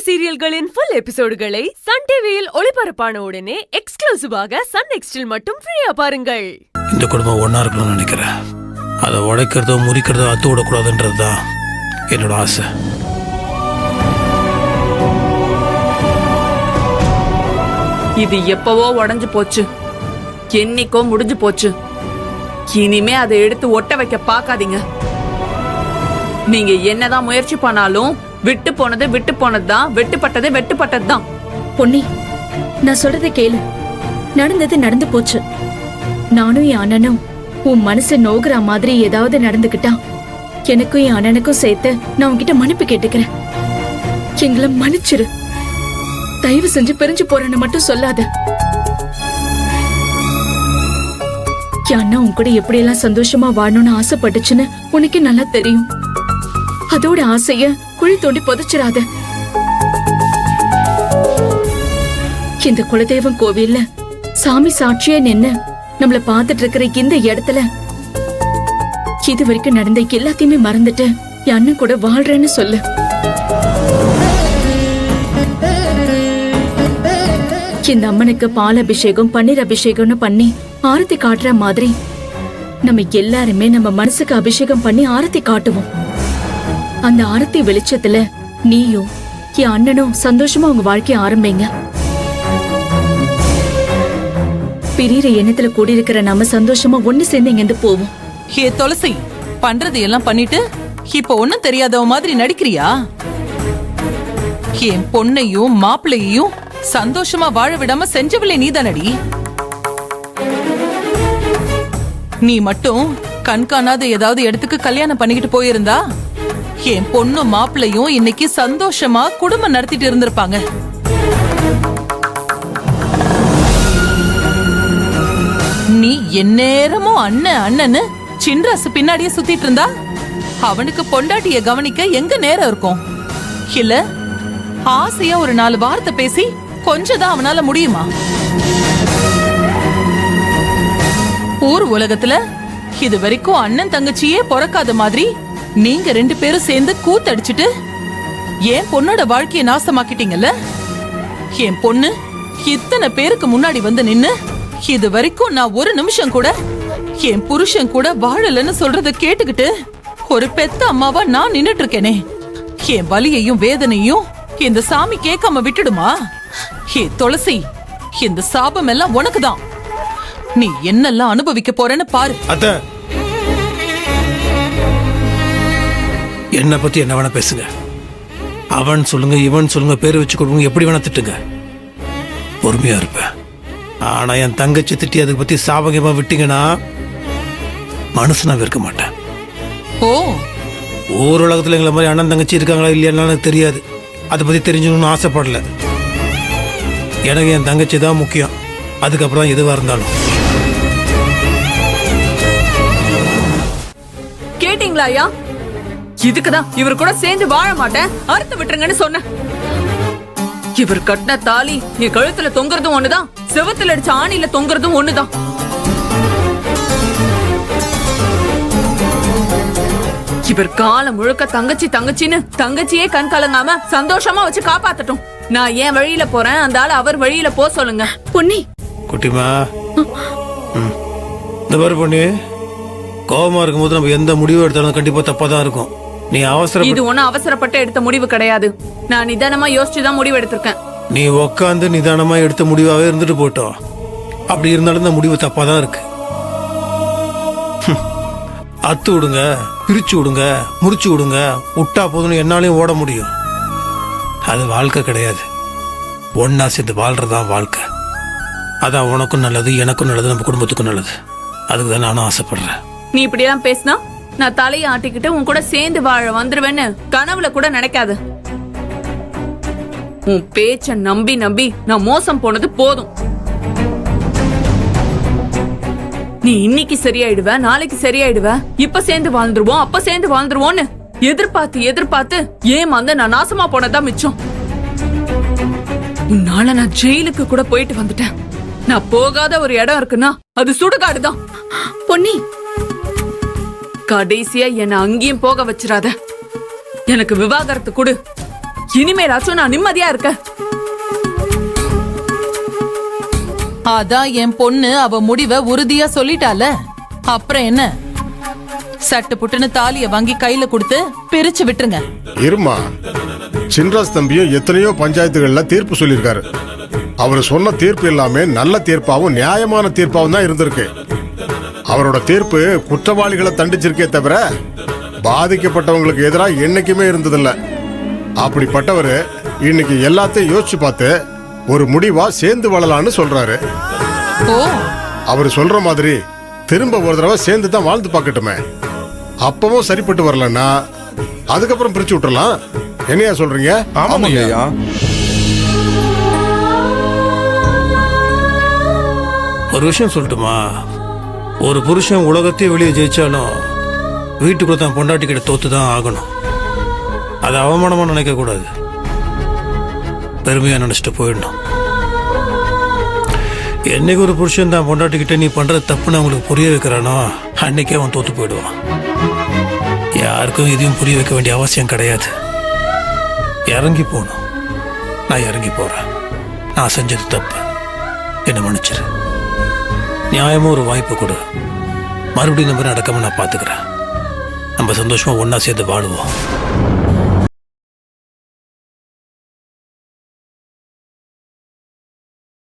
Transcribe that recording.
சீரியல்களின் full எபிசோடுகளை Sun டிவியில் ஒளிபரப்பான உடனே எக்ஸ்க்ளூசிவாக சன் நெக்ஸ்டில் மட்டும் ஃப்ரீயா பாருங்கள். இந்த குடும்பம் ஒன்னா இருக்கணும்னு நினைக்கிறேன். அதை உடைக்கிறதோ முறிக்கிறதோ அத்து விடக்கூடாதுன்றதுதான் என்னோட ஆசை. இது எப்பவோ உடைஞ்சு போச்சு, என்னைக்கோ முடிஞ்சு போச்சு. இனிமே அதை எடுத்து ஒட்ட வைக்க பாக்காதீங்க. நீங்க என்னதான் முயற்சி பண்ணாலும் விட்டு போனது விட்டு போனதுதான், வெட்டுப்பட்டது வெட்டுப்பட்டதுதான். பொன்னி, நான் சொல்றதை கேளு. நடந்தது நடந்து போச்சு. நானும் என் அண்ணனும் உன் மனசு நோகுற மாதிரி ஏதாவது நடந்துக்கிட்டா எனக்கும் என் அண்ணனுக்கும் சேர்த்து நான் உன்கிட்ட மன்னிப்பு கேட்டுக்கிறேன். எங்களை மன்னிச்சிரு. தயவு செஞ்சு பிரிஞ்சு போறேன்னு மட்டும் சொல்லாத. என் அண்ணா உன் கூட எப்படியெல்லாம் சந்தோஷமா வாழணும்னு ஆசைப்பட்டுச்சுன்னு உனக்கு நல்லா தெரியும். அதோட ஆசைய குழி தோண்டி புதைச்சிடாத. இந்த குலதெய்வம் கோவில்ல சாமி சாட்சியா நின்னு நம்மள பாத்துட்டு இருக்கிற இந்த இடத்துல இது வரைக்கும் நடந்த எல்லாத்தையுமே மறந்துட்டு என் அண்ணன் கூட வாழ்றேன்னு சொல்லு. இந்த அம்மனுக்கு பால் அபிஷேகம் பன்னீர் அபிஷேகம்னு பண்ணி ஆரத்தி காட்டுற மாதிரி நம்ம எல்லாருமே நம்ம மனசுக்கு அபிஷேகம் பண்ணி ஆரத்தி காட்டுவோம். அந்த ஆரத்தி வெளிச்சத்துல நீயும் என் அண்ணனும் சந்தோஷமா உங்க வாழ்க்கைய ஆரம்பிங்க. பிரியிற எண்ணத்துல கூடியிருக்கிற நம்ம சந்தோஷமா ஒண்ணு சேர்ந்து இங்கிருந்து போவோம். ஹே துளசி, பண்றது எல்லாம் பண்ணிட்டு இப்ப ஒண்ணும் தெரியாதவ மாதிரி நடிக்கிறியா? என் பொண்ணையும் மாப்பிள்ளையையும் சந்தோஷமா வாழ விடாம செஞ்சவளே நீதானடி. நீ மட்டும் கண்காணாத ஏதாவது இடத்துக்கு கல்யாணம் பண்ணிக்கிட்டு போயிருந்தா என் பொண்ணும் மாப்பிள்ளையும் இன்னைக்கு சந்தோஷமா குடும்பம் நடத்திட்டு இருந்திருப்பாங்க. நீ எந்நேரமும் அண்ணன் அண்ணன்னு சின்ராசு பின்னாடியே சுத்திட்டு இருந்தா அவனுக்கு பொண்டாட்டிய கவனிக்க எங்க நேரம் இருக்கும்? இல்ல ஆசையா ஒரு 4 வார்த்தை பேசி கொஞ்சதான் அவனால முடியுமா? ஊர் உலகத்துல இது வரைக்கும் அண்ணன் தங்கச்சியே பொறக்காத மாதிரி நீங்க 2 பேரும் சேர்ந்து கூத்தடிச்சிட்டு என் பொண்ணோட வாழ்க்கையை நாசமாக்கிட்டீங்கல்ல. என் பொண்ணு இத்தனை பேருக்கு முன்னாடி வந்து நின்னு இது வரைக்கும் நான் ஒரு நிமிஷம் கூட என் புருஷன் கூட வாழலன்னு சொல்றத கேட்டுக்கிட்டு ஒரு பெத்த அம்மாவா நான் நின்னுட்டு இருக்கேனே. என் வலியையும் வேதனையும் இந்த சாமி கேட்காம விட்டுடுமா? ஏ துளசி, இந்த சாபம் எல்லாம் உனக்குதான். நீ என்னெல்லாம் அனுபவிக்க போறேன்னு பாரு. என்ன பத்தி என்ன வேணா பேசுங்க. அவன் சொல்லுங்க இவன் சொல்லுங்க பேரு வச்சு கொடுங்க, எப்படி வேணா திட்டுங்க, பொறுமையா இருப்பேன். ஆனா என் தங்கச்சி திட்டி அதுக்கு பத்தி சாபகமா விட்டீங்கன்னா மனசுனா இருக்க மாட்டேன். ஓ, ஊர் உலகத்துல எங்களை மாதிரி அண்ணன் தங்கச்சி இருக்காங்களா இல்லையான்னு எனக்கு தெரியாது. அதை பத்தி தெரிஞ்சுக்கணும்னு ஆசைப்படல. எனக்கு என் தங்கச்சி தான் முக்கியம். அதுக்கப்புறம் எதுவா இருந்தாலும். கேட்டீங்களா ஐயா? இதுக்குதான் இவர் கூட சேர்ந்து வாழ மாட்டேன், அறுத்து விட்டுருங்கன்னு சொன்ன. இவர் கட்டின தாலி என் கழுத்துல தொங்குறதும் ஒண்ணுதான், செவத்துல அடிச்ச ஆணில தொங்குறதும் ஒண்ணுதான். இவர் காலம் முழுக்க தங்கச்சி தங்கச்சின்னு தங்கச்சியே கண் கலங்காம சந்தோஷமா வச்சு காப்பாத்தட்டும். நான் ஏன் வழியில போறேன், அந்த ஆளு அவர் வழியில போ சொல்லுங்க. பொன்னி, குட்டிமா, இந்த மாதிரி பொண்ணு கோபமா இருக்கும்போது நம்ம எந்த முடிவு எடுத்தாலும் கண்டிப்பா தப்பா தான் இருக்கும். நீ அவசரம், இது ஒண்ணு அவசரப்பட்டு எடுத்த முடிவு கிடையாது. நான் நிதானமா யோசிச்சுதான் முடிவு எடுத்திருக்கேன். நீ உக்காந்து நிதானமா எடுத்த முடிவாவே இருந்துட்டு போட்டோம். அப்படி இருந்தாலும் இந்த முடிவு தப்பா தான் இருக்கு. அத்து விடுங்க, பிரிச்சு விடுங்க, முறிச்சு விடுங்க, விட்டா போதும்னு என்னாலையும் ஓட முடியும். அது வாழ்க்கை கிடையாது. ஒன்னா சேர்ந்து வாழ்றதான் வாழ்க்கை. அதான் உனக்கும் நல்லது, எனக்கும் நல்லது, நம்ம குடும்பத்துக்கும் நல்லது. அதுக்கு தான் நானும் ஆசைப்படுறேன். நீ இப்படியெல்லாம் பேசினா நான் தலையை ஆட்டிக்கிட்டு உன் கூட சேர்ந்து வாழ வந்துருவேன்னு கனவுல கூட நினைக்காத. உன் பேச்ச நம்பி நம்பி நான் மோசம் போனது போதும். நீ இன்னைக்கு சரியாயிடுவ, நாளைக்கு சரியாயிடுவ, இப்ப சேர்ந்து வாழ்ந்துருவோம், அப்ப சேர்ந்து வாழ்ந்துருவோன்னு எதிர்பார்த்து எதிர்பார்த்து ஏமாந்து நான் நாசமா போனதான் மிச்சம். உன்னால நான் ஜெயிலுக்கு கூட போயிட்டு வந்துட்டேன். நான் போகாத ஒரு இடம் இருக்குன்னா அது சுடுகாடுதான். பொன்னி, கடைசியா என்ன அங்கேயும் போக வச்சிராத. எனக்கு விவாகரத்து கொடு. இனிமேலாச்சும் நான் நிம்மதியா இருக்கேன். அதான் என் பொண்ணு அவ முடிவை உறுதியா சொல்லிட்டால, அப்புறம் என்ன? சட்டு புட்டுன்னு தாலிய வாங்கி கையில கொடுத்து பிரிச்சு விட்டுருங்க. இருமா, சின்ராஸ் தம்பியும் எத்தனையோ பஞ்சாயத்துகள்ல தீர்ப்பு சொல்லியிருக்காரு. அவர் சொன்ன தீர்ப்பு எல்லாமே நல்ல தீர்ப்பாவும் நியாயமான தீர்ப்பாவும் தான் இருந்திருக்கு. அவரோட தீர்ப்பு குற்றவாளிகளை தண்டிச்சிருக்கே தவிர பாதிக்கப்பட்டவங்களுக்கு எதிராக என்னைக்குமே இருந்ததில்ல. அப்படிப்பட்டவர் இன்னைக்கு எல்லாத்தையும் யோசிச்சு பார்த்து ஒரு முடிவா சேர்ந்து வாழலான்னு சொல்றாரு. ஓ, அவர் சொல்ற மாதிரி திரும்ப ஒரு தடவை சேர்ந்து தான் வாழ்ந்து பார்க்கட்டுமே. அப்பவும் சரிப்பட்டு வரலன்னா அதுக்கப்புறம் பிரிச்சு விட்டுறலாம். என்னையா சொல்றீங்க? ஆமாங்கய்யா. ஒரு விஷயம் சொல்லட்டுமா? ஒரு புருஷன் உலகத்தையே வெளியே ஜெயிச்சாலும் வீட்டுக்குள்ள தான் பொண்டாட்டி கிட்ட தோத்து தான் ஆகணும். அது அவமானமா நினைக்க கூடாது, பெருமையா நினைச்சிட்டு போயிடணும். என்னைக்கு ஒரு புருஷன் தான் பொண்டாட்டி கிட்ட நீ பண்றது தப்புன்னு அவங்களுக்கு புரிய வைக்கிறானோ அன்னைக்கே அவன் தோத்து போயிடுவான். யாருக்கும் இதையும் புரிய வைக்க வேண்டிய அவசியம் கிடையாது. இறங்கி போகணும். நான் இறங்கி போறேன். நான் செஞ்சது தப்பு, என்ன மன்னிச்சிரு. நியாயமா ஒரு வாய்ப்பு கொடு. மறுபடியும் இந்த மாதிரி நடக்காம நான் பாத்துக்கிறேன். நம்ம சந்தோஷமா ஒன்னா சேர்ந்து வாழுவோம்.